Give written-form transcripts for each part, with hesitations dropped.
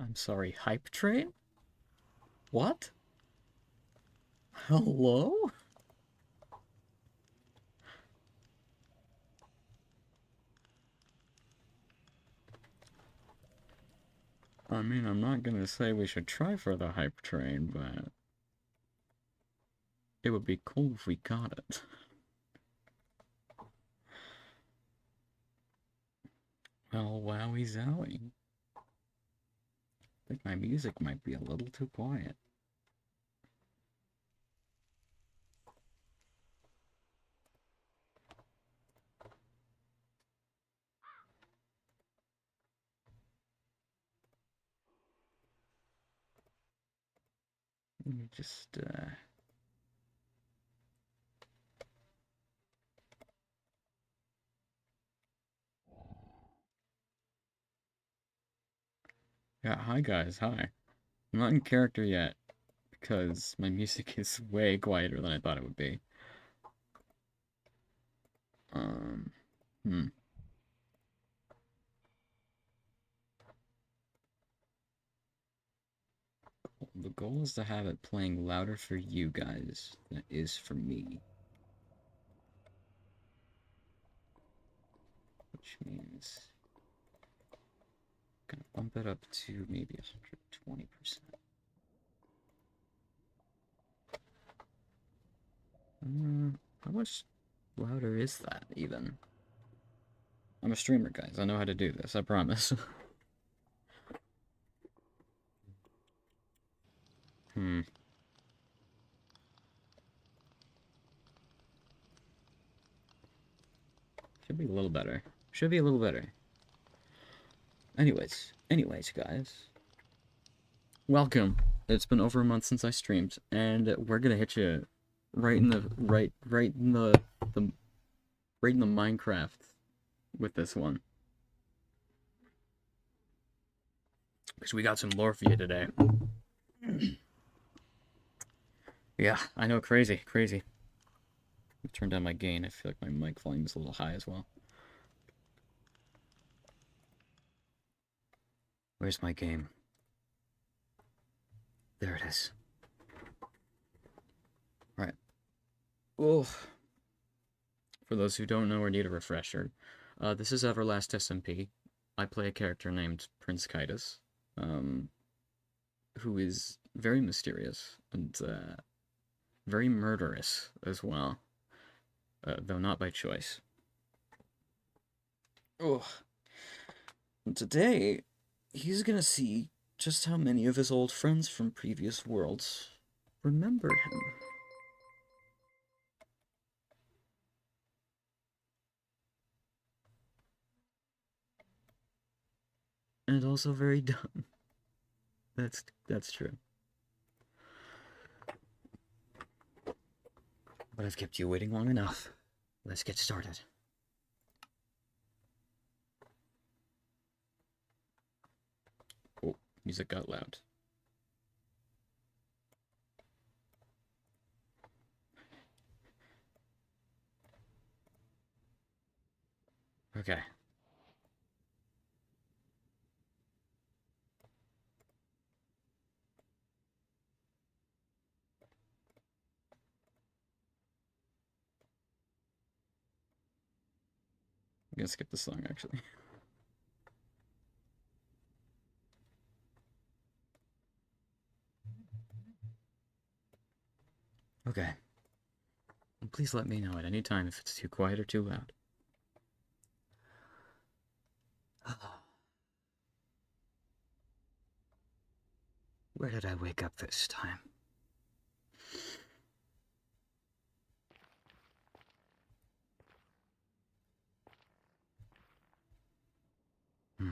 I'm sorry, hype train? What? Hello? I mean, I'm not gonna say we should try for the hype train, but it would be cool if we got it. Well, wowie zowie. I think my music might be a little too quiet. Let me just, Yeah, hi guys, hi. I'm not in character yet, because my music is way quieter than I thought it would be. Um, hmm. The goal is to have it playing louder for you guys than it is for me. Which means I'm gonna bump it up to maybe 120%. How much louder is that even? I'm a streamer, guys. I know how to do this, I promise. Hmm. Should be a little better. Should be a little better. Anyways, guys. Welcome. It's been over a month since I streamed, and we're gonna hit you right in the right in the right in the Minecraft with this one. Because we got some lore for you today. Yeah, I know, crazy, crazy. I've turned down my gain. I feel like my mic volume is a little high as well. Where's my game? There it is. Right. Oh, for those who don't know or need a refresher, this is eVerlastSMP. I play a character named Prince Kitus, um, who is very mysterious and very murderous as well, though not by choice. Oh, and today he's gonna see just how many of his old friends from previous worlds remember him. And also very dumb. That's true. But I've kept you waiting long enough. Let's get started. Oh, music got loud. Okay. I'm gonna skip the song actually. Okay. And please let me know at any time if it's too quiet or too loud. Where did I wake up this time? Hmm.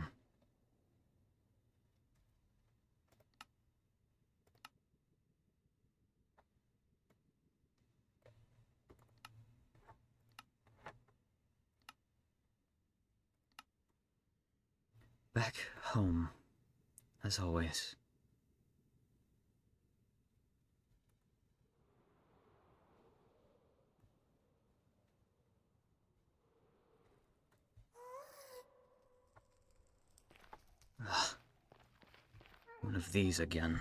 Back home, as always. Ugh. One of these again.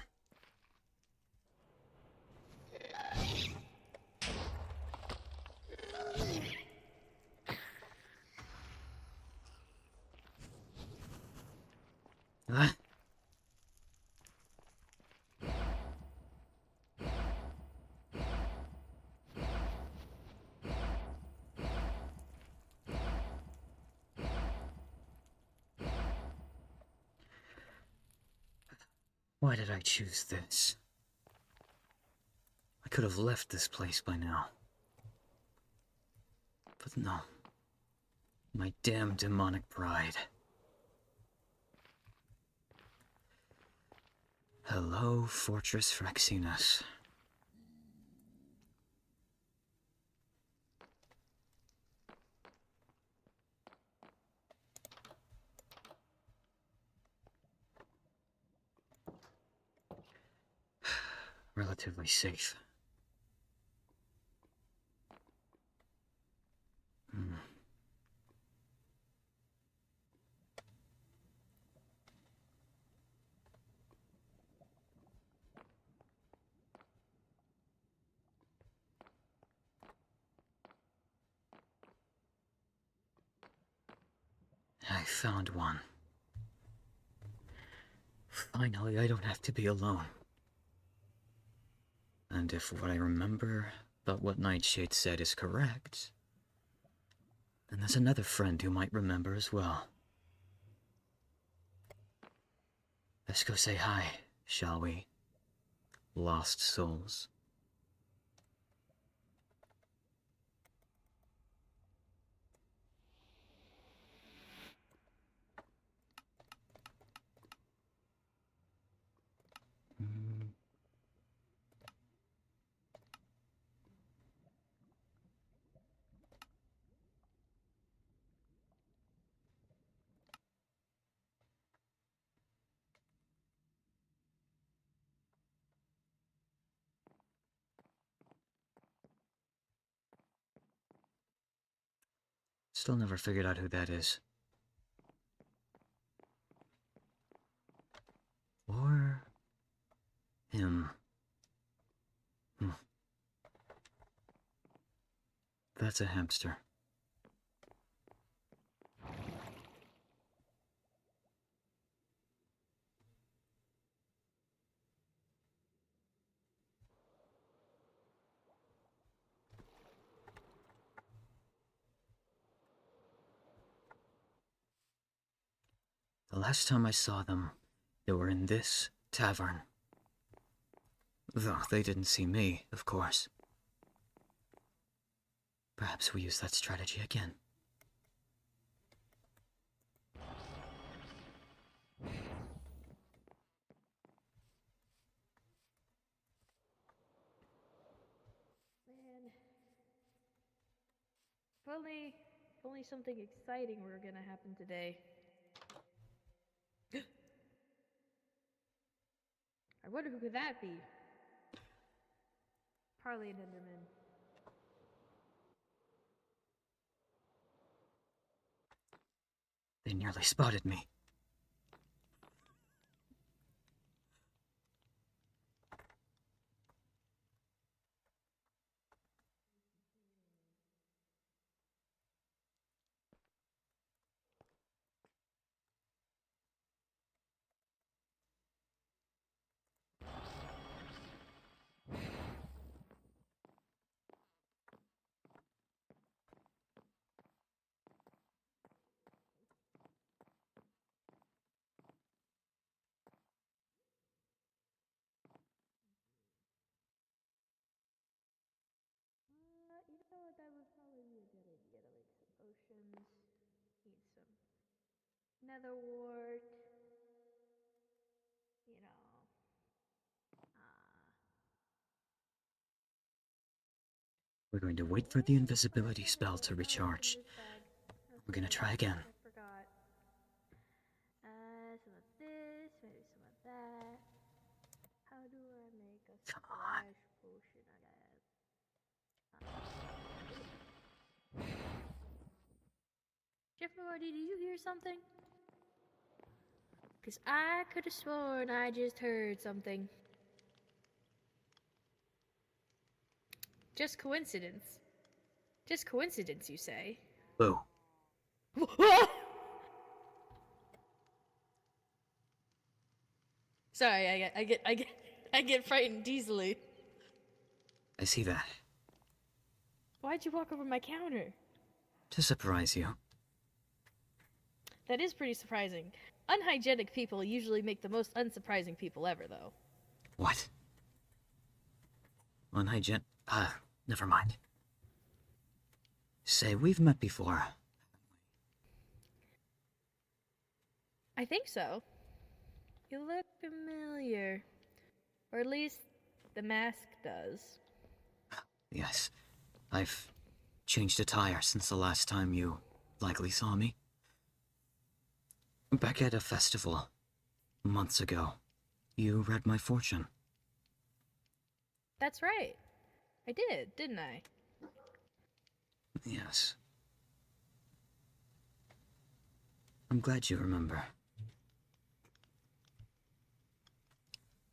What? Why did I choose this? I could have left this place by now. But no. My damn demonic pride. Hello, Fortress Fraxinus. Relatively safe. I found one. Finally, I don't have to be alone. And if what I remember about what Nightshade said is correct, then there's another friend who might remember as well. Let's go say hi, shall we? Lost souls. Still never figured out who that is. Or him. That's a hamster. The last time I saw them, they were in this tavern. Though they didn't see me, of course. Perhaps we use that strategy again. Man, if only something exciting were gonna happen today. I wonder who could that be? Probably an Enderman. They nearly spotted me. You know what? That would probably be a good idea to make some potions. Need some nether wart. You know. We're going to wait for the invisibility spell to recharge. This bag. We're gonna try again. I forgot. Some of this, maybe some of that. How do I make a Come on. splash potion again? Jeffrey, did you hear something? Because I could have sworn I just heard something. Just coincidence. Just coincidence, you say? Boo. Sorry, I get frightened easily. I see that. Why'd you walk over my counter? To surprise you. That is pretty surprising. Unhygienic people usually make the most unsurprising people ever, though. What? Unhygienic? Never mind. Say, we've met before. I think so. You look familiar. Or at least the mask does. Yes. I've changed attire since the last time you likely saw me. Back at a festival months ago, you read my fortune. That's right. I did, didn't I? Yes. I'm glad you remember.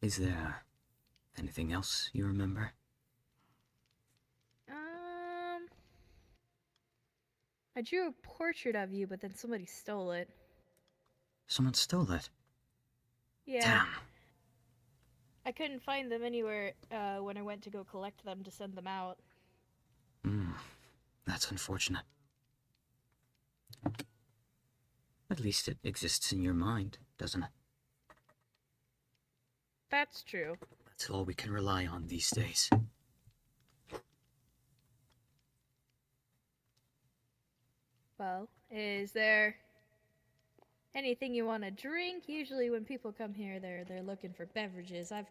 Is there anything else you remember? I drew a portrait of you, but then somebody stole it. Someone stole it. Yeah. Damn. I couldn't find them anywhere when I went to go collect them to send them out. That's unfortunate. At least it exists in your mind, doesn't it? That's true. That's all we can rely on these days. Well, is there anything you want to drink? Usually when people come here, they're looking for beverages. I've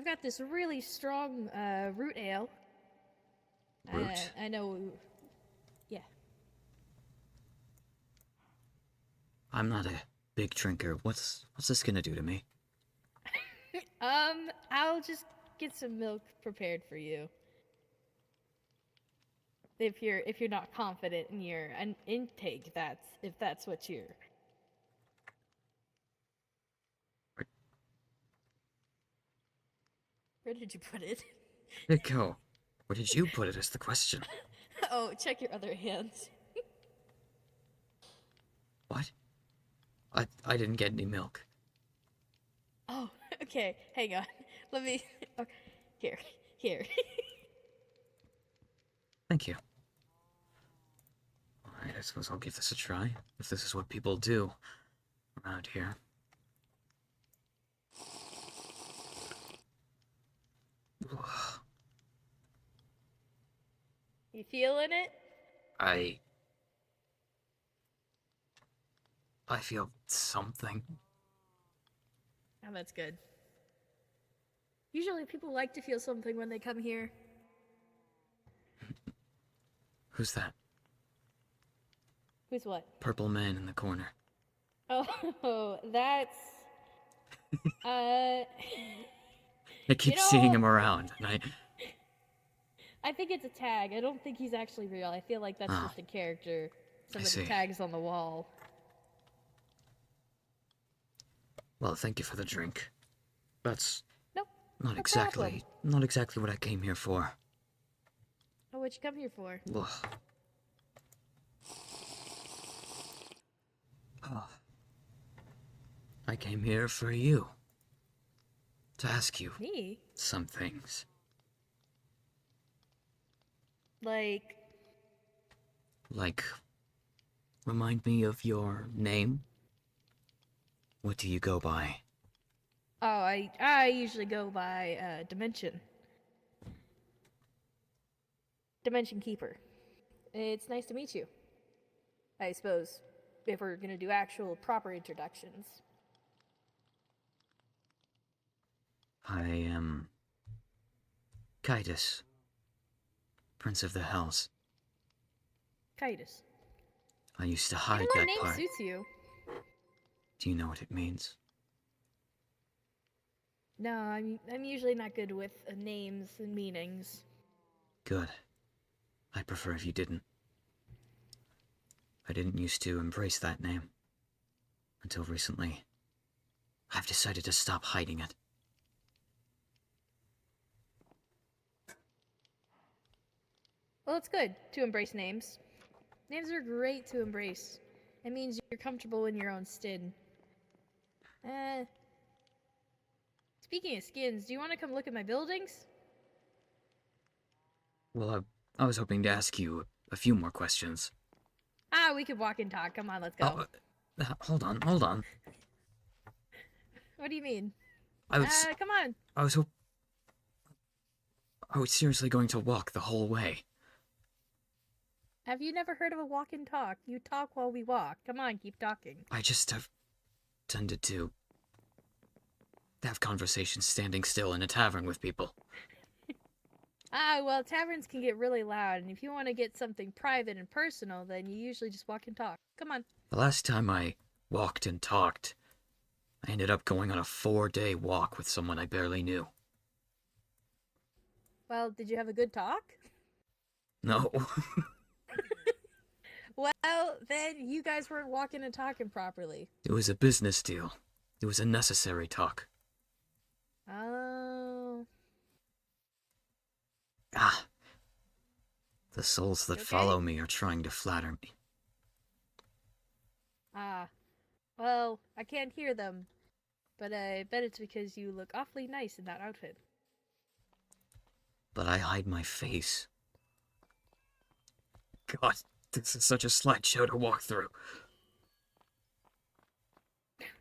got this really strong root ale. Root? I know. Yeah. I'm not a big drinker. What's this gonna do to me? I'll just get some milk prepared for you. If you're not confident in your intake, if that's what you're. Where did you put it? Where'd it go? Where did you put it is the question. Oh, check your other hands. What? I didn't get any milk. Oh, okay. Hang on. Let me. Oh, here. Thank you. Alright, I suppose I'll give this a try, if this is what people do around here. You feeling it? I feel something. Oh, that's good. Usually people like to feel something when they come here. Who's that? Who's what? Purple man in the corner. Oh, that's. I keep seeing him around, and I think it's a tag. I don't think he's actually real. I feel like that's just a character. Somebody tags on the wall. Well, thank you for the drink. That's Nope. not exactly what I came here for. Oh, what'd you come here for? Ugh. Oh. I came here for you. To ask you Me? some things. Like, Remind me of your name? What do you go by? oh, I usually go by Dimension. Dimension Keeper. It's nice to meet you. I suppose, if we're gonna do actual proper introductions. I am Kaitis, Prince of the Hells. Kaitis. I used to hide My that name part. suits you. Do you know what it means? No, I'm usually not good with names and meanings. Good. I'd prefer if you didn't. I didn't used to embrace that name. Until recently. I've decided to stop hiding it. Well, it's good to embrace names. Names are great to embrace. It means you're comfortable in your own skin. Speaking of skins, do you want to come look at my buildings? Well, I was hoping to ask you a few more questions. Ah, we could walk and talk. Come on, let's go. Hold on. What do you mean? I was, Come on. I was hop- I was seriously going to walk the whole way. Have you never heard of a walk and talk? You talk while we walk. Come on, keep talking. I just have tended to have conversations standing still in a tavern with people. Ah, well, taverns can get really loud, and if you want to get something private and personal, then you usually just walk and talk. Come on. The last time I walked and talked, I ended up going on a 4-day walk with someone I barely knew. Well, did you have a good talk? No. Well, then you guys weren't walking and talking properly. It was a business deal. It was a necessary talk. Oh. The souls that Okay. follow me are trying to flatter me. Ah. Well, I can't hear them, but I bet it's because you look awfully nice in that outfit. But I hide my face. God, this is such a slideshow to walk through.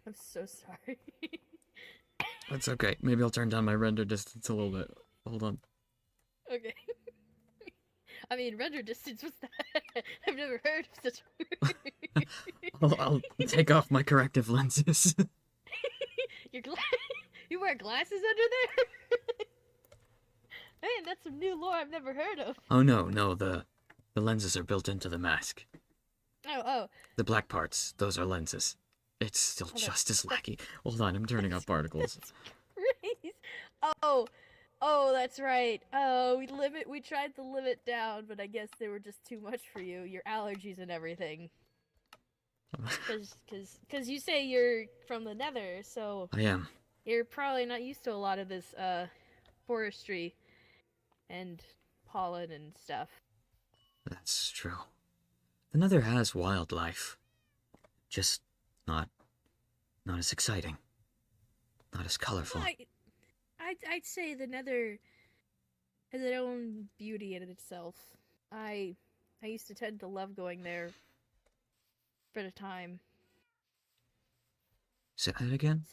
I'm so sorry. That's okay. Maybe I'll turn down my render distance a little bit. Hold on. Okay. I mean, render distance, what's that? I've never heard of such a word. I'll take off my corrective lenses. You wear glasses under there? Man, that's some new lore I've never heard of. Oh no, the lenses are built into the mask. Oh. The black parts, those are lenses. It's still just as laggy. Hold on, I'm turning up particles. Christ. Oh, that's right. Oh, we tried to limit down, but I guess they were just too much for you. Your allergies and everything. Cause you say you're from the Nether, so I am. you're probably not used to a lot of this forestry and pollen and stuff. That's true. The Nether has wildlife. Just not as exciting. Not as colorful. I'd say the Nether has its own beauty in itself. I used to tend to love going there for the time. Say that again?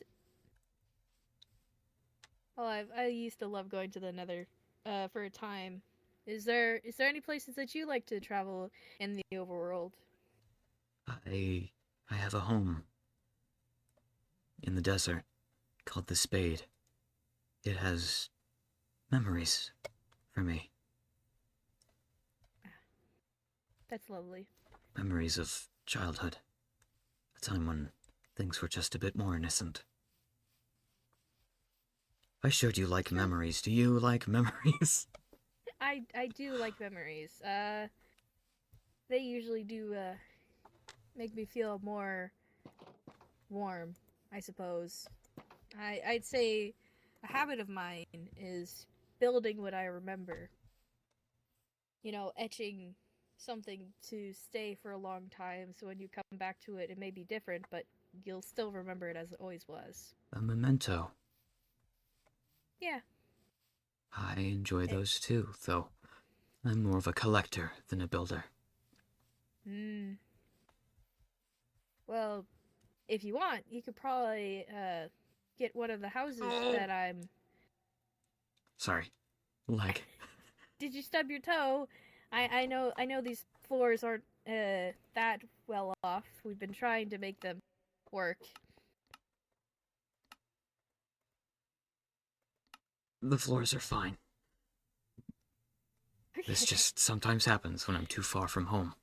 Well, I used to love going to the Nether for a time. Is there any places that you like to travel in the overworld? I have a home in the desert called the Spade. It has memories for me. That's lovely. Memories of childhood. A time when things were just a bit more innocent. I showed you like memories. Do you like memories? I do like memories. They usually do make me feel more warm, I suppose. I'd say a habit of mine is building what I remember. You know, etching something to stay for a long time, so when you come back to it, it may be different, but you'll still remember it as it always was. A memento. Yeah. I enjoy those too, though. I'm more of a collector than a builder. Well, if you want, you could probably get one of the houses that I'm... Sorry. Leg. Did you stub your toe? I know these floors aren't that well off. We've been trying to make them work. The floors are fine. This just sometimes happens when I'm too far from home.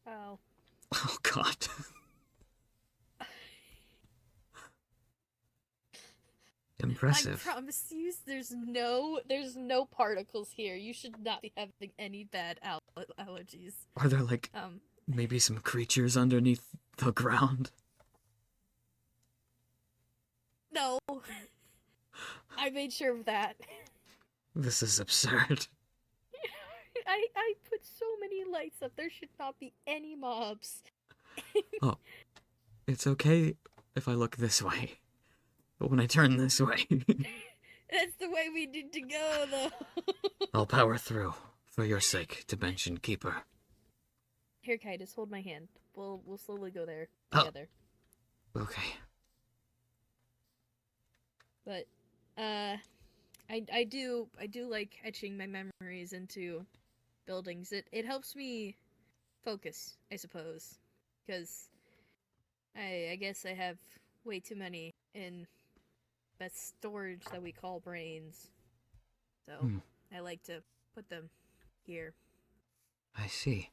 Well. Oh god. Impressive. I promise you, there's no particles here. You should not be having any bad allergies. Are there like maybe some creatures underneath the ground? No. I made sure of that. This is absurd. I put so many lights up. There should not be any mobs. Oh, it's okay if I look this way. But when I turn this way, That's the way we need to go, though. I'll power through. For your sake, Dimension Keeper. Here, Kai, just hold my hand. We'll slowly go there Oh. together. Okay. But I do like etching my memories into buildings. It helps me focus, I suppose, because I guess I have way too many in that storage that we call brains. So I like to put them here. I see.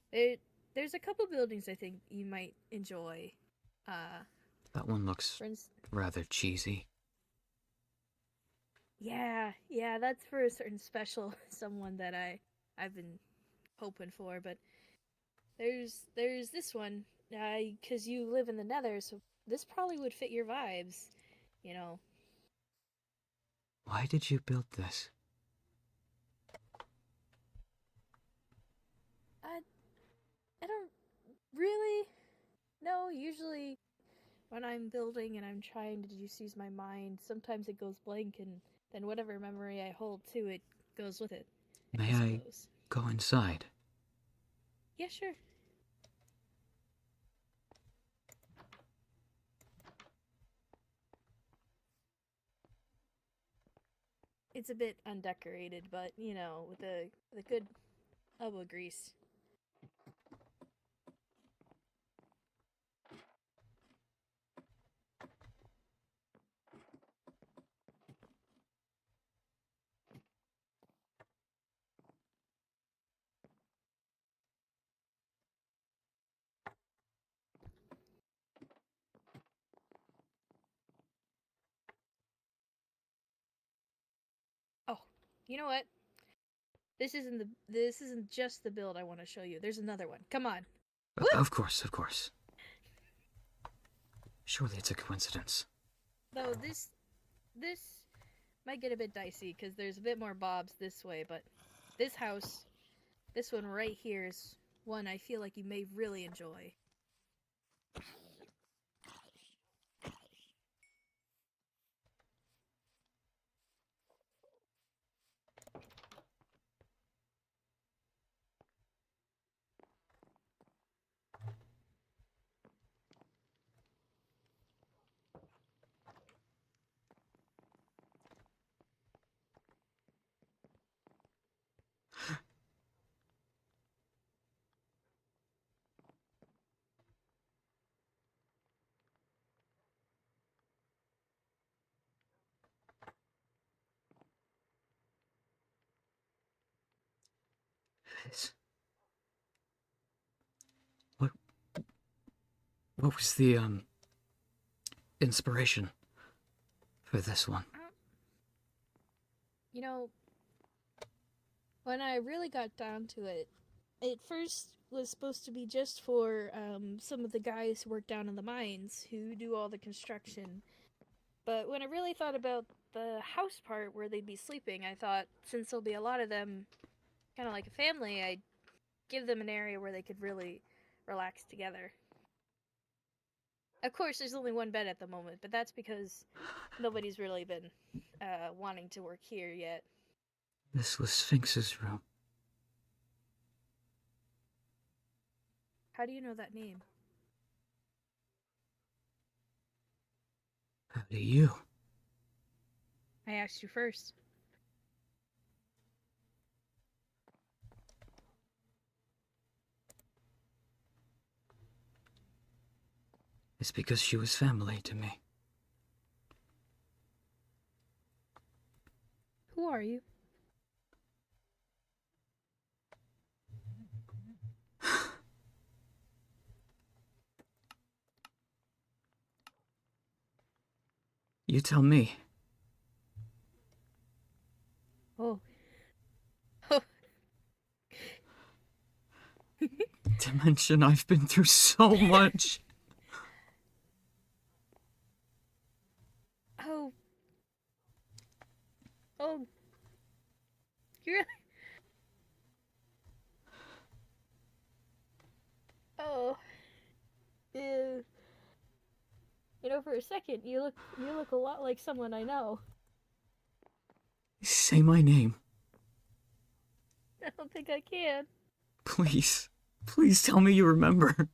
There's a couple buildings I think you might enjoy. That one looks For instance, rather cheesy. yeah, that's for a certain special someone that I've been hoping for. But there's this one, because you live in the Nether, so this probably would fit your vibes. You know, Why did you build this? I don't really know. Usually, when I'm building and I'm trying to just use my mind, sometimes it goes blank, and then whatever memory I hold to it goes with it. May I suppose. go inside? Yeah, sure. It's a bit undecorated, but you know, with a good elbow grease. Oh, you know what? This isn't just the build I want to show you. There's another one. Come on. Of course, of course. Surely it's a coincidence. Though this might get a bit dicey because there's a bit more bobs this way, but this house, this one right here is one I feel like you may really enjoy. It's... What... What was the, inspiration for this one? You know, when I really got down to it, it first was supposed to be just for some of the guys who work down in the mines who do all the construction. But when I really thought about the house part where they'd be sleeping, I thought since there'll be a lot of them kind of like a family, I'd give them an area where they could really relax together. Of course, there's only one bed at the moment, but that's because nobody's really been wanting to work here yet. This was Sphinx's room. How do you know that name? How do you? I asked you first. It's because she was family to me. Who are you? You tell me. Oh. Dimension, I've been through so much. Oh. Oh. You're. Oh. Ew. You know, for a second, you look a lot like someone I know. Say my name. I don't think I can. Please. Please tell me you remember.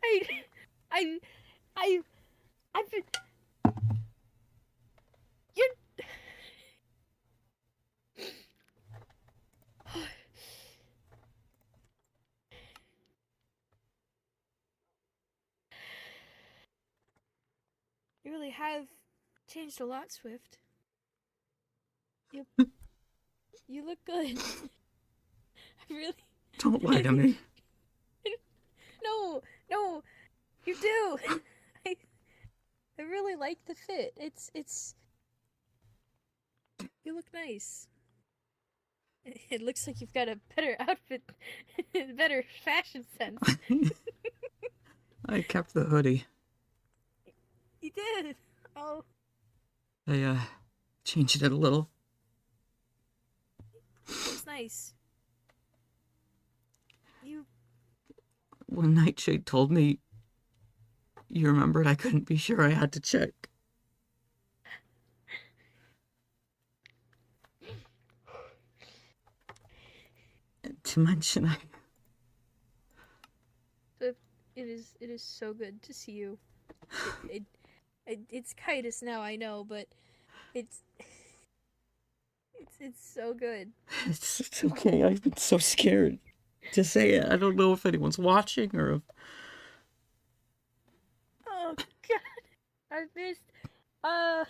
I, I, I, I've been. You're. You really have changed a lot, Swift. You, you look good. I really. Don't lie to me. No, no, you do. I, I really like the fit. It's. You look nice. It looks like you've got a better outfit, better fashion sense. I kept the hoodie. You did. Oh, I, changed it a little. it's nice. You. When Nightshade told me you remembered, I couldn't be sure. I had to check. To mention, It is so good to see you. It's Kitus now, I know, but it's it's so good. it's okay. I've been so scared to say it. I don't know if anyone's watching or if... Oh God, I've missed. Uh,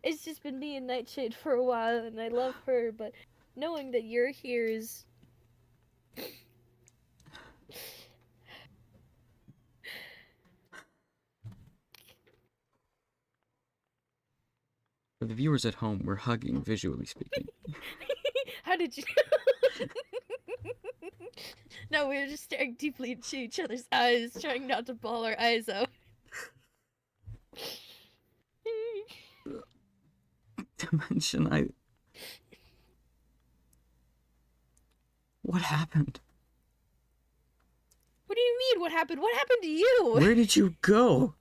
it's just been me and Nightshade for a while, and I love her, but knowing that you're here is. For the viewers at home, we're hugging, visually speaking. How did you? No, we were just staring deeply into each other's eyes, trying not to bawl our eyes out. To mention, What happened? What do you mean? What happened? What happened to you? Where did you go?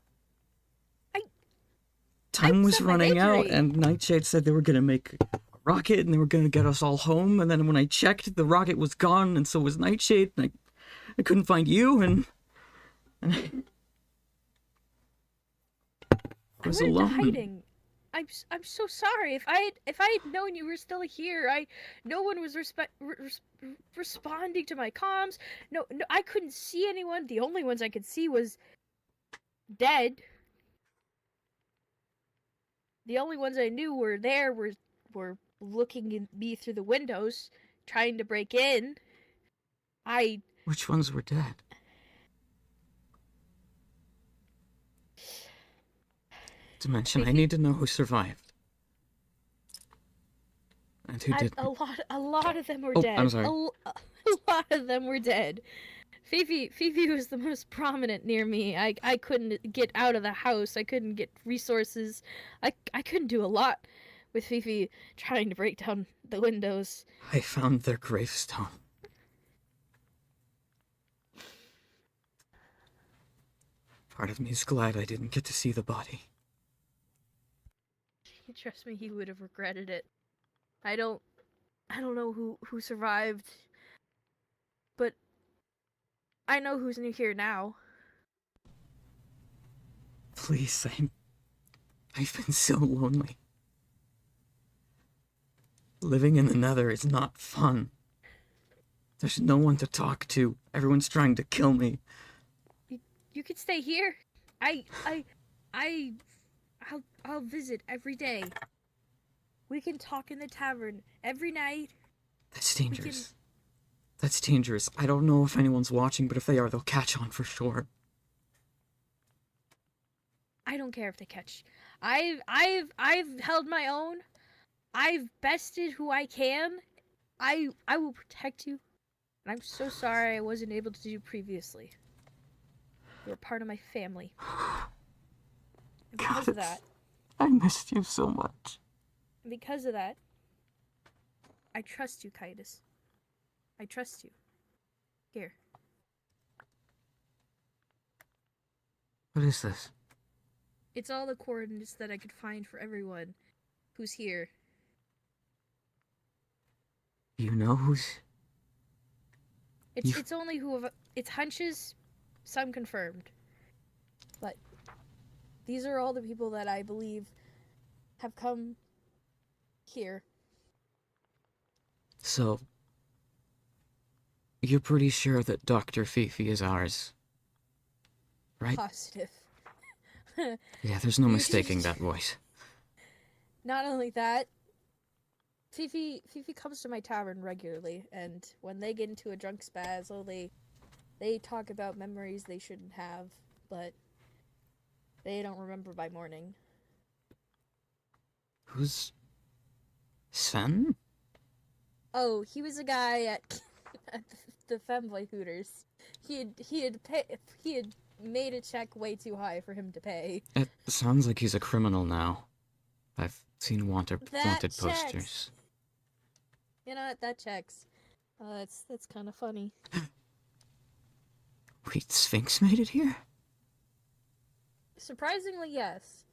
Time was running out, and Nightshade said they were gonna make a rocket, and they were gonna get us all home. And then when I checked, the rocket was gone, and so was Nightshade. And I couldn't find you, and I was I went alone. into hiding. I'm so sorry. If I had known you were still here, no one was responding to my comms. No, I couldn't see anyone. The only ones I could see was dead. The only ones I knew were there were looking at me through the windows, trying to break in. Which ones were dead? To mention, I need to know who survived. And who didn't. A lot of them were Oh, dead. I'm sorry. A lot of them were dead. Fifi was the most prominent near me. I couldn't get out of the house. I couldn't get resources. I couldn't do a lot with Fifi trying to break down the windows. I found their gravestone. Part of me is glad I didn't get to see the body. Trust me, he would have regretted it. I don't know who survived, but I know who's new here now. Please, I've been so lonely. Living in the Nether is not fun. There's no one to talk to. Everyone's trying to kill me. You could stay here. I'll visit every day. We can talk in the tavern every night. That's dangerous. That's dangerous. I don't know if anyone's watching, but if they are, they'll catch on for sure. I don't care if they catch. I've held my own. I've bested who I can. I will protect you. And I'm so sorry I wasn't able to do previously. You were part of my family. And because of that, I missed you so much. I trust you, Kitus. I trust you. Here. What is this? It's all the coordinates that I could find for everyone who's here. You know who's... It's only it's hunches, some confirmed. But these are all the people that I believe have come here. So... You're pretty sure that Dr. Fifi is ours, right? Positive. Yeah, there's no mistaking that voice. Not only that, Fifi comes to my tavern regularly, and when they get into a drunk spaz, they talk about memories they shouldn't have, but they don't remember by morning. Who's... Sven? Oh, he was a guy at the Femboy Hooters. He had made a check way too high for him to pay. It sounds like he's a criminal now. I've seen wanted Checks. posters. You know what? That checks. That's kind of funny. Wait, Sphinx made it here? Surprisingly, yes.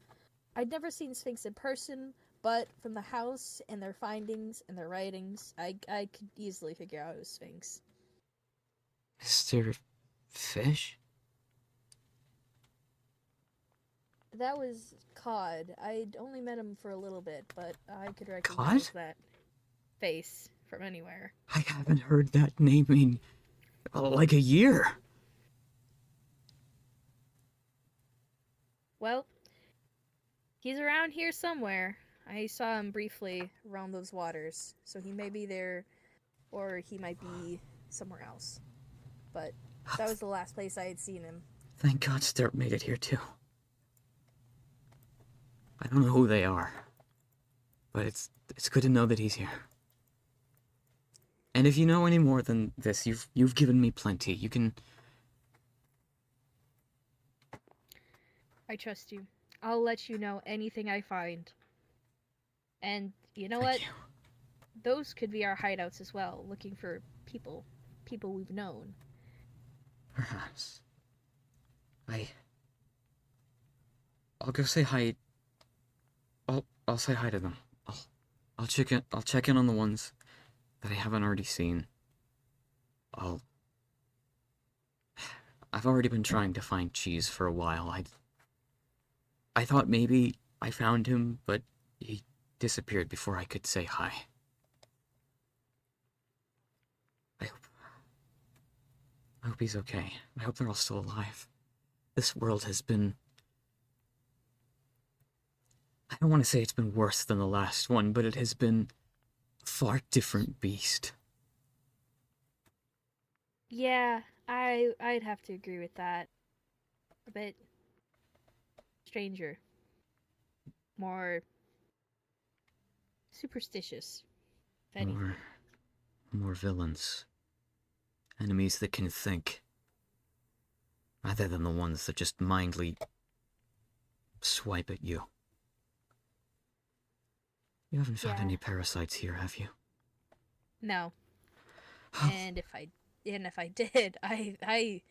I'd never seen Sphinx in person, but from the house and their findings and their writings, I could easily figure out it was Sphinx. Is there fish? That was Cod. I'd only met him for a little bit, but I could recognize that face from anywhere. I haven't heard that name in like a year. Well, he's around here somewhere. I saw him briefly around those waters, so he may be there, or he might be somewhere else. But that was the last place I had seen him. Thank God Sturt made it here too. I don't know who they are, but it's good to know that he's here. And if you know any more than this, you've given me plenty. You can... I trust you. I'll let you know anything I find. And you know Thank what? you. Those could be our hideouts as well, looking for people we've known. Perhaps. I'll go say hi. I'll say hi to them. I'll check in on the ones that I haven't already seen. I've already been trying to find Cheese for a while. I thought maybe I found him, but he disappeared before I could say hi. I hope he's okay. I hope they're all still alive. This world has been... I don't want to say it's been worse than the last one, but it has been a far different beast. Yeah, I'd have to agree with that. A bit stranger. More superstitious. If anything. More villains. Enemies that can think. Rather than the ones that just mindly swipe at you. You haven't found any parasites here, have you? No. And if I did, I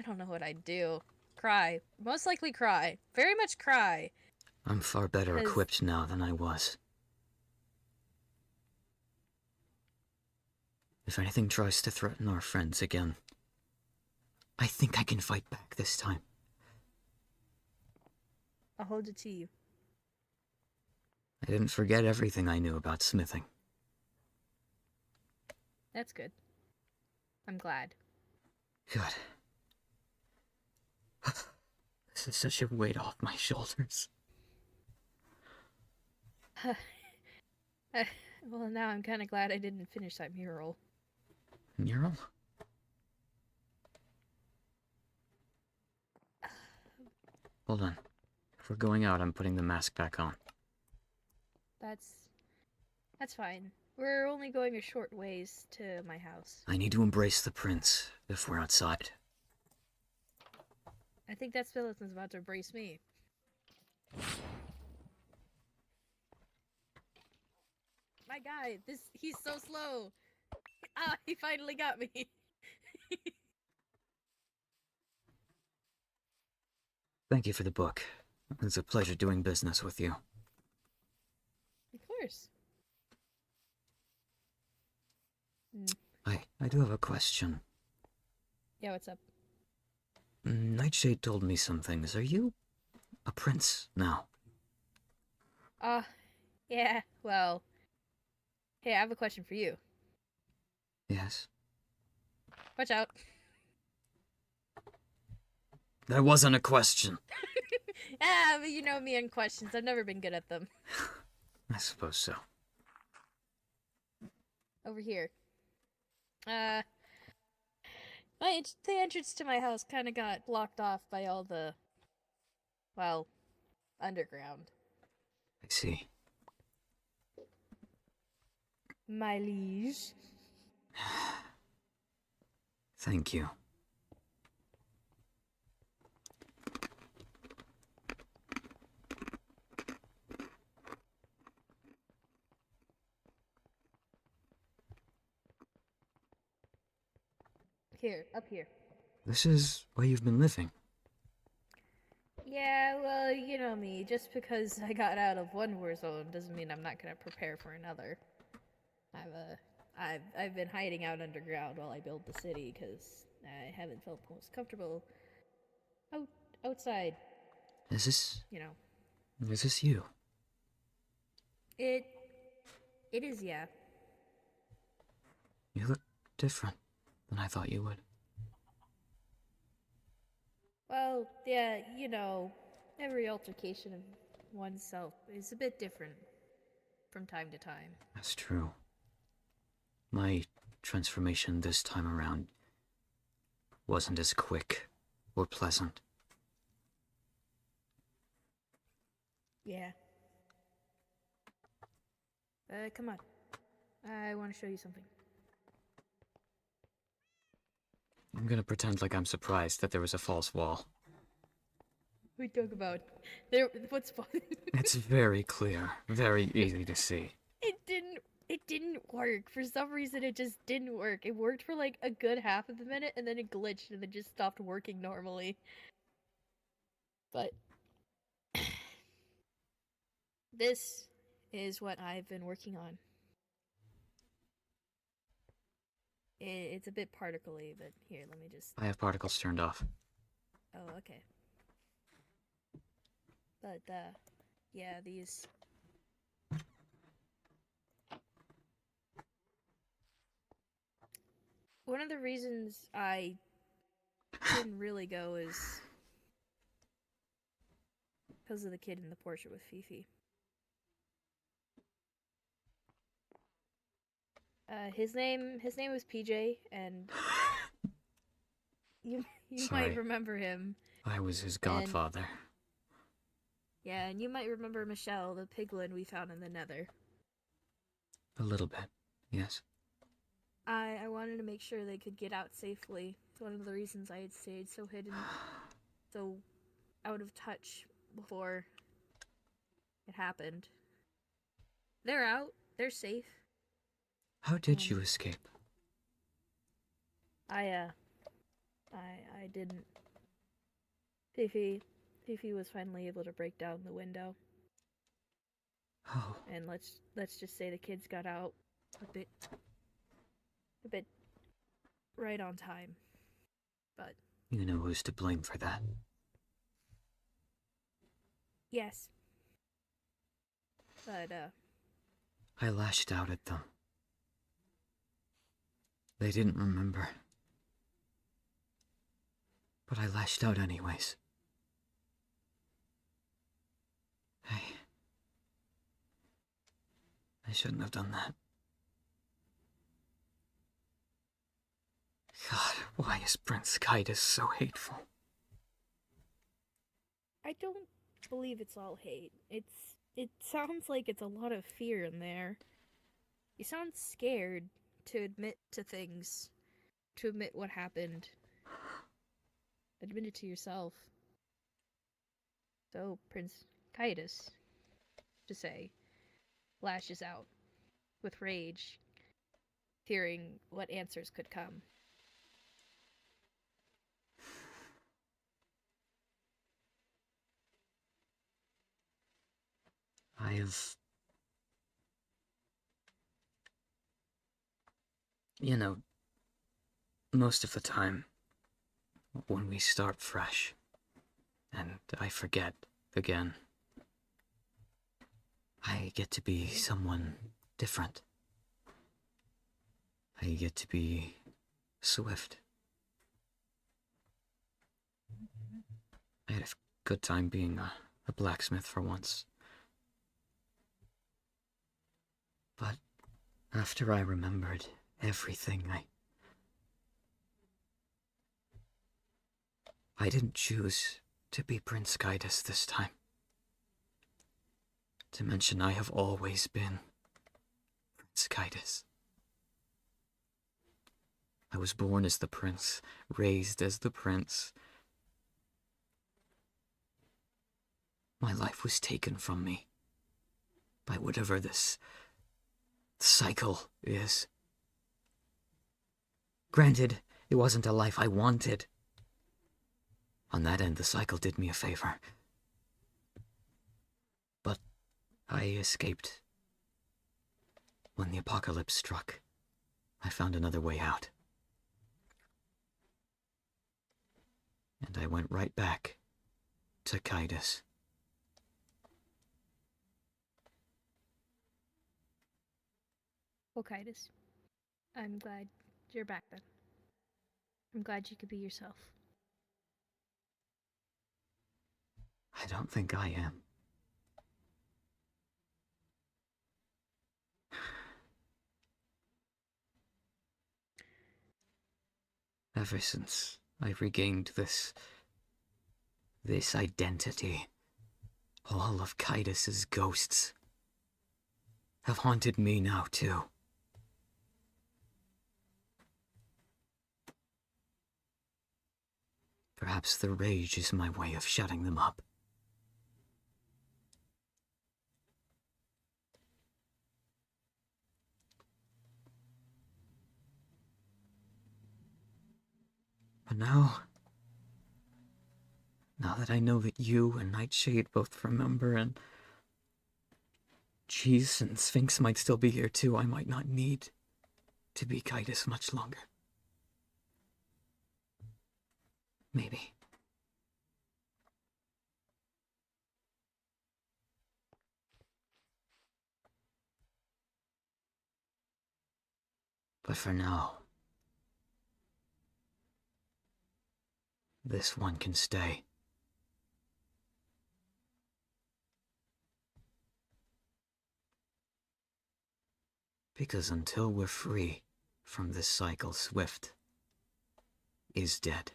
don't know what I'd do. Cry. Most likely cry. Very much cry. I'm far better equipped now than I was. If anything tries to threaten our friends again, I think I can fight back this time. I'll hold it to you. I didn't forget everything I knew about smithing. That's good. I'm glad. Good. This is such a weight off my shoulders. Well, now I'm kind of glad I didn't finish that mural. Mural? Hold on. If we're going out, I'm putting the mask back on. That's fine. We're only going a short ways to my house. I need to embrace the prince if we're outside. I think that skeleton's about to embrace me. My guy, he's so slow. Ah, he finally got me. Thank you for the book. It's a pleasure doing business with you. Of course. I do have a question. Yeah, what's up? Nightshade told me some things. Are you a prince now? Yeah, well. Hey, I have a question for you. Yes. Watch out. That wasn't a question. But you know me and questions. I've never been good at them. I suppose so. Over here. The entrance to my house kind of got blocked off by all the, well, underground. I see. My liege. Thank you. Here, up here. This is where you've been living. Yeah, well, you know me. Just because I got out of one war zone doesn't mean I'm not gonna prepare for another. I've been hiding out underground while I build the city because I haven't felt most comfortable outside. Is this... You know, Is this you? it is, yeah. You look different than I thought you would. Well, yeah, you know, every altercation of oneself is a bit different from time to time. That's true. My transformation this time around wasn't as quick or pleasant. Yeah. Come on. I want to show you something. I'm gonna pretend like I'm surprised that there was a false wall. We talk about there. What's funny? It's very clear, very easy to see. It didn't work. For some reason, it just didn't work. It worked for like a good half of a minute, and then it glitched, and then just stopped working normally. But this is what I've been working on. It's a bit particly, but here, let me just. I have particles turned off. Oh, okay. But yeah, these. One of the reasons I didn't really go is because of the kid in the portrait with Fifi. His name was PJ, and you Sorry. might remember him. I was his godfather. Yeah, and you might remember Michelle, the piglin we found in the Nether. A little bit, yes. I wanted to make sure they could get out safely. It's one of the reasons I had stayed so hidden, so out of touch before it happened. They're out. They're safe. How did you escape? I didn't. Fifi was finally able to break down the window. Oh. And let's just say the kids got out a bit right on time. But You know who's to blame for that. yes. But I lashed out at them. They didn't remember. But I lashed out anyways. I shouldn't have done that. God, why is Prince Kaitis so hateful? I don't believe it's all hate. It sounds like it's a lot of fear in there. You sound scared to admit to things, to admit what happened. Admit it to yourself. So Prince Kitus, to say, lashes out with rage, fearing what answers could come. I have... You know, most of the time, when we start fresh, and I forget again, I get to be someone different. I get to be swift. I had a good time being a blacksmith for once. But after I remembered everything, I didn't choose to be Prince Kitus this time. To mention I have always been Prince Kitus. I was born as the prince, raised as the prince. My life was taken from me by whatever this cycle is. Granted, it wasn't a life I wanted. On that end, the cycle did me a favor. But I escaped. When the apocalypse struck, I found another way out. And I went right back to Kitus. Well, Kitus, I'm glad you're back then. I'm glad you could be yourself. I don't think I am. Ever since I regained this identity, all of Kitus's ghosts have haunted me now too. Perhaps the rage is my way of shutting them up. But now that I know that you and Nightshade both remember, and Cheese and Sphinx might still be here too, I might not need to be Kitus much longer. Maybe. But for now, this one can stay. Because until we're free from this cycle, Swift is dead.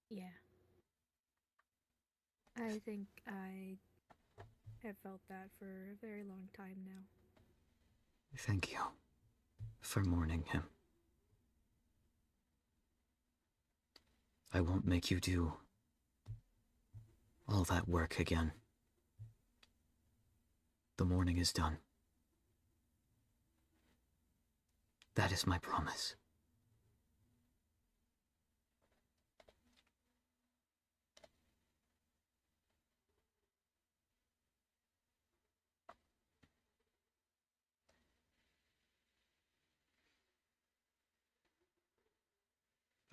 Yeah. I think I have felt that for a very long time now. Thank you for mourning him. I won't make you do all that work again. The mourning is done. That is my promise.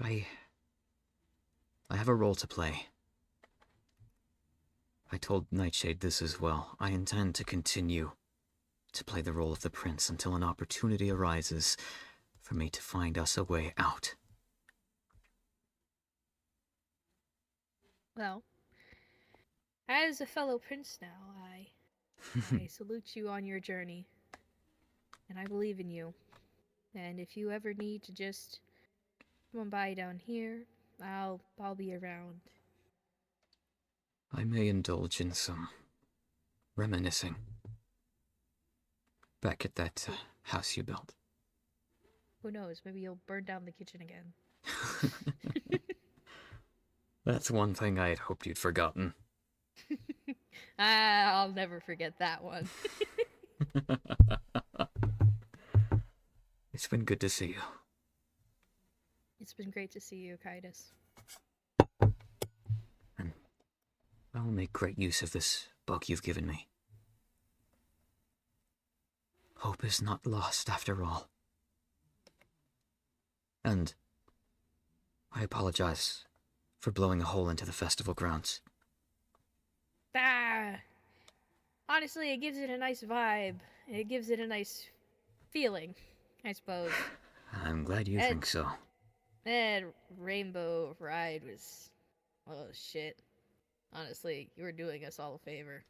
I have a role to play. I told Nightshade this as well. I intend to continue to play the role of the prince until an opportunity arises for me to find us a way out. Well, as a fellow prince now, I salute you on your journey. And I believe in you. And if you ever need to just come on by down here, I'll be around. I may indulge in some reminiscing back at that house you built. Who knows? Maybe you'll burn down the kitchen again. That's one thing I had hoped you'd forgotten. I'll never forget that one. It's been good to see you. It's been great to see you, Kaitis. And I'll make great use of this book you've given me. Hope is not lost after all. And I apologize for blowing a hole into the festival grounds. Honestly, it gives it a nice vibe. It gives it a nice feeling, I suppose. I'm glad you think so. That rainbow ride was... oh, shit. Honestly, you were doing us all a favor.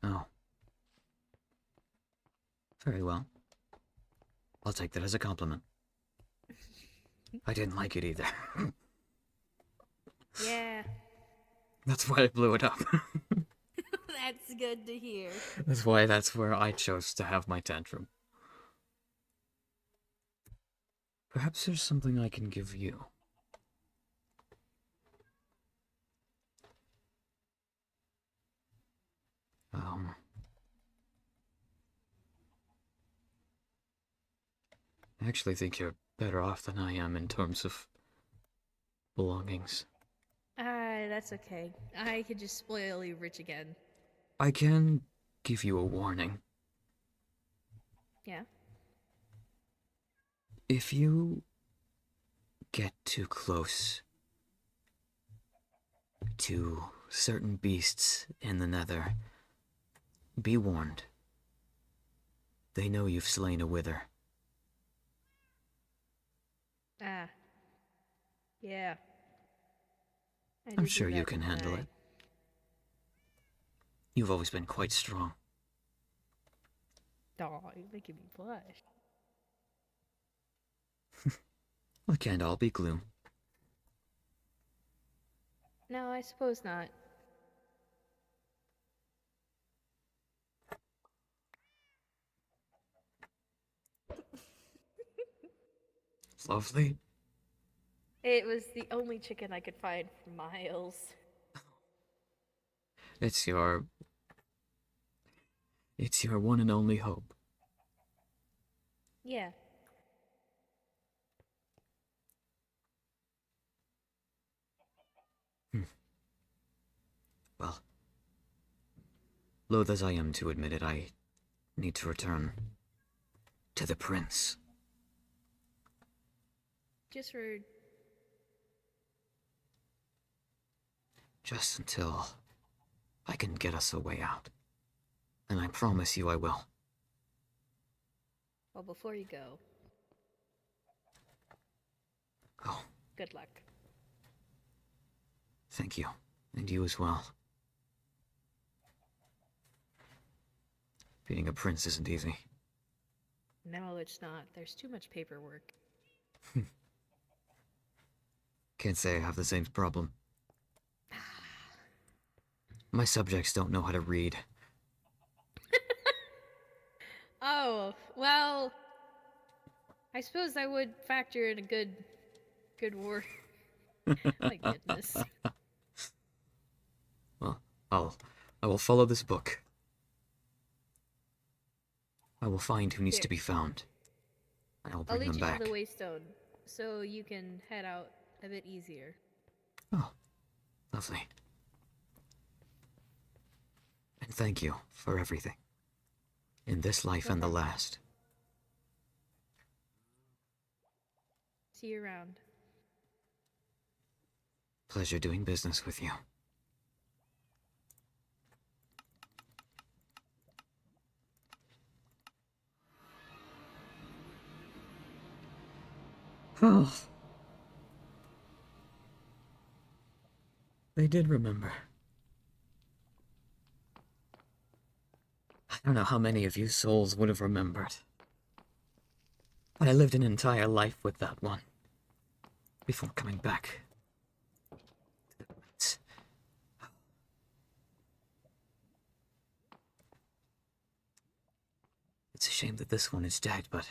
Oh. Very well. I'll take that as a compliment. I didn't like it either. Yeah. That's why I blew it up. That's good to hear. That's where I chose to have my tantrum. Perhaps there's something I can give you. I actually think you're better off than I am in terms of belongings. That's okay. I could just spoil you rich again. I can give you a warning. Yeah? If you get too close to certain beasts in the Nether, be warned. They know you've slain a wither. Yeah. I'm sure you can handle it. You've always been quite strong. Oh, you're making me blush. It can't all be gloom. No, I suppose not. Lovely. It was the only chicken I could find for miles. It's your one and only hope. Yeah. Well, loath as I am to admit it, I need to return to the prince. Just for... just until I can get us a way out. And I promise you I will. well, before you go, Oh, good luck. thank you. And you as well. Being a prince isn't easy. No, it's not. There's too much paperwork. Can't say I have the same problem. My subjects don't know how to read. Oh, well... I suppose I would factor in a good word. My goodness. Well, I will follow this book. I will find who needs Here. to be found. And I'll I'll bring lead them you back. to the Waystone, so you can head out a bit easier. Oh, lovely. And thank you for everything. In this life No and the problem. last. See you around. Pleasure doing business with you. Oh. They did remember. I don't know how many of you souls would have remembered. But I lived an entire life with that one. Before coming back. It's a shame that this one is dead, but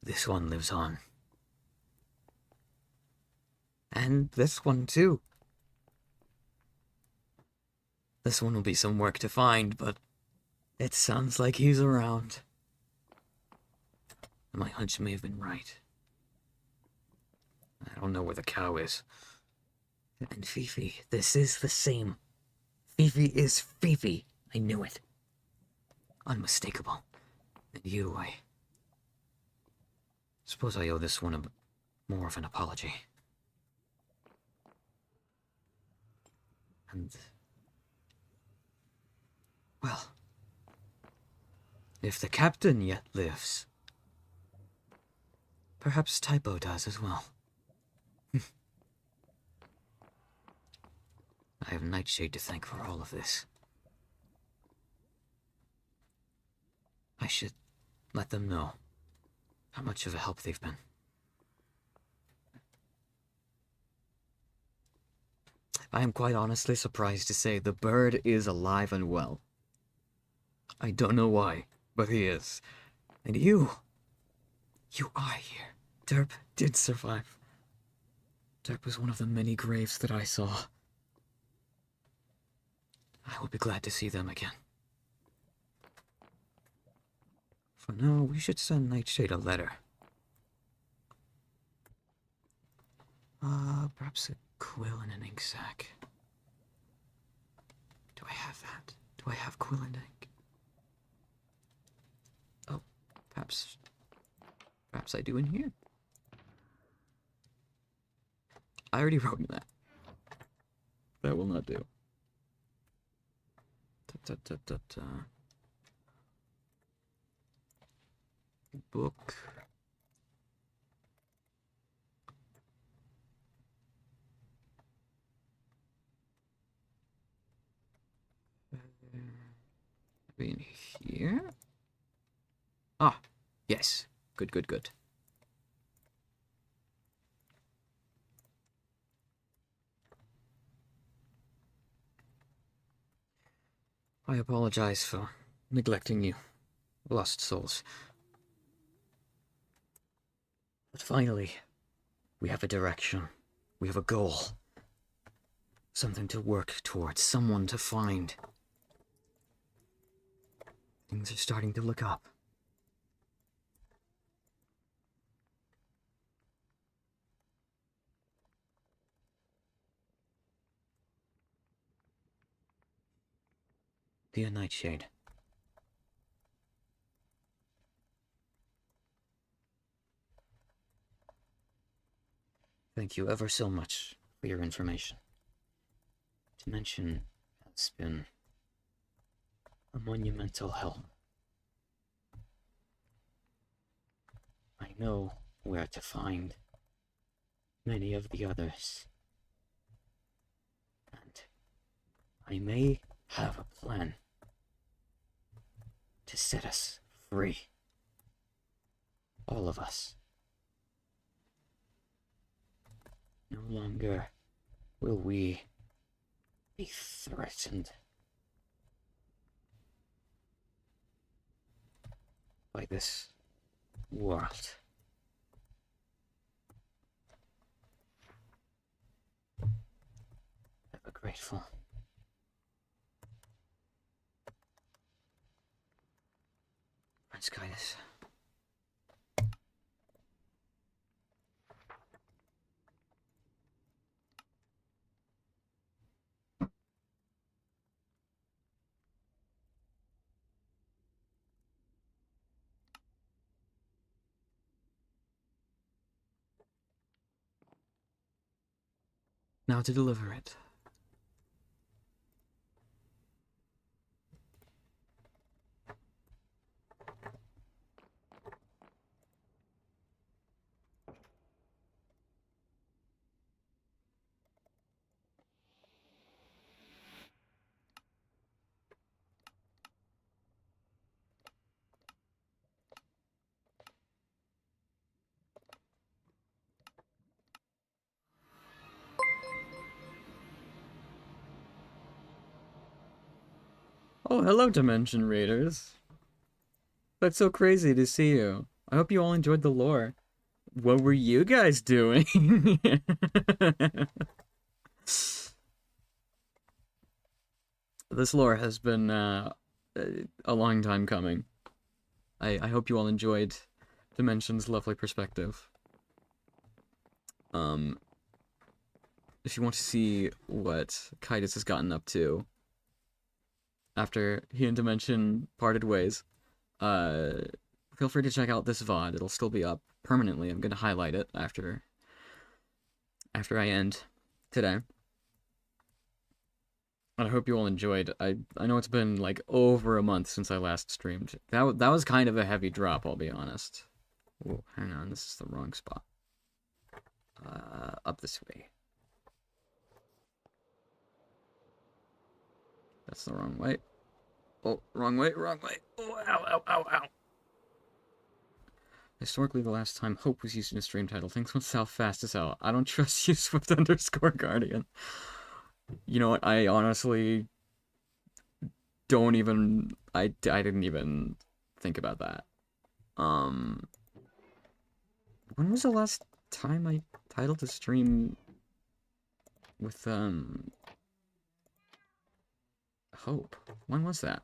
this one lives on. And this one, too. This one will be some work to find, but it sounds like he's around. My hunch may have been right. I don't know where the cow is. And Fifi, this is the same. Fifi is Fifi. I knew it. Unmistakable. And you, I suppose I owe this one more of an apology. And, well, if the captain yet lives, perhaps Typo does as well. I have Nightshade to thank for all of this. I should let them know how much of a help they've been. I am quite honestly surprised to say the bird is alive and well. I don't know why, but he is. And you are here. Derp did survive. Derp was one of the many graves that I saw. I will be glad to see them again. For now, we should send Nightshade a letter. Perhaps a quill and an ink sac. Do I have that? Do I have quill and ink? Oh, perhaps I do in here. I already wrote in that. That will not do. Book. Maybe in here? Ah, yes. Good. I apologize for neglecting you, lost souls. But finally, we have a direction. We have a goal. Something to work towards, someone to find. Things are starting to look up. Dear Nightshade, thank you ever so much for your information. Dimension has been a monumental help. I know where to find many of the others. And I may have a plan to set us free. All of us. No longer will we be threatened by this world. Ever grateful. Prince Kaitis. Now to deliver it. Oh, hello, Dimension Raiders. That's so crazy to see you. I hope you all enjoyed the lore. What were you guys doing? This lore has been a long time coming. I hope you all enjoyed Dimension's lovely perspective. If you want to see what Kitus has gotten up to after he and Dimension parted ways, feel free to check out this VOD. It'll still be up permanently. I'm gonna highlight it after I end today. And I hope you all enjoyed. I know it's been like over a month since I last streamed. That was kind of a heavy drop, I'll be honest. Whoa, hang on, this is the wrong spot. Up this way. That's the wrong way. Oh, wrong way, wrong way. Oh, ow, ow, ow, ow. Historically, the last time Hope was used in a stream title, things went south fast as hell. I don't trust you, Swift_Guardian. You know what? I honestly don't even. I didn't even think about that. When was the last time I titled a stream with Hope? When was that?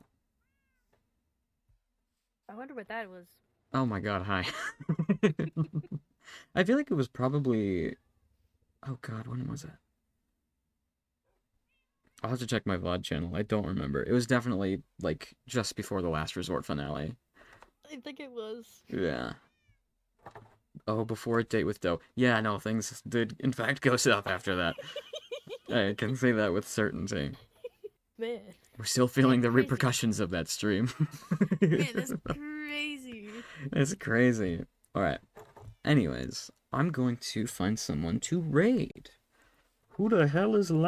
I wonder what that was. Oh my god, hi. I feel like it was probably. Oh god, when was it? I'll have to check my VOD channel. I don't remember. It was definitely, like, just before the Last Resort finale. I think it was. Yeah. Oh, before a date with Doe. Yeah, no, things did, in fact, go south after that. I can say that with certainty. Man. We're still feeling the Crazy. repercussions of that stream. Man, that's crazy. It's crazy. Alright. Anyways, I'm going to find someone to raid. Who the hell is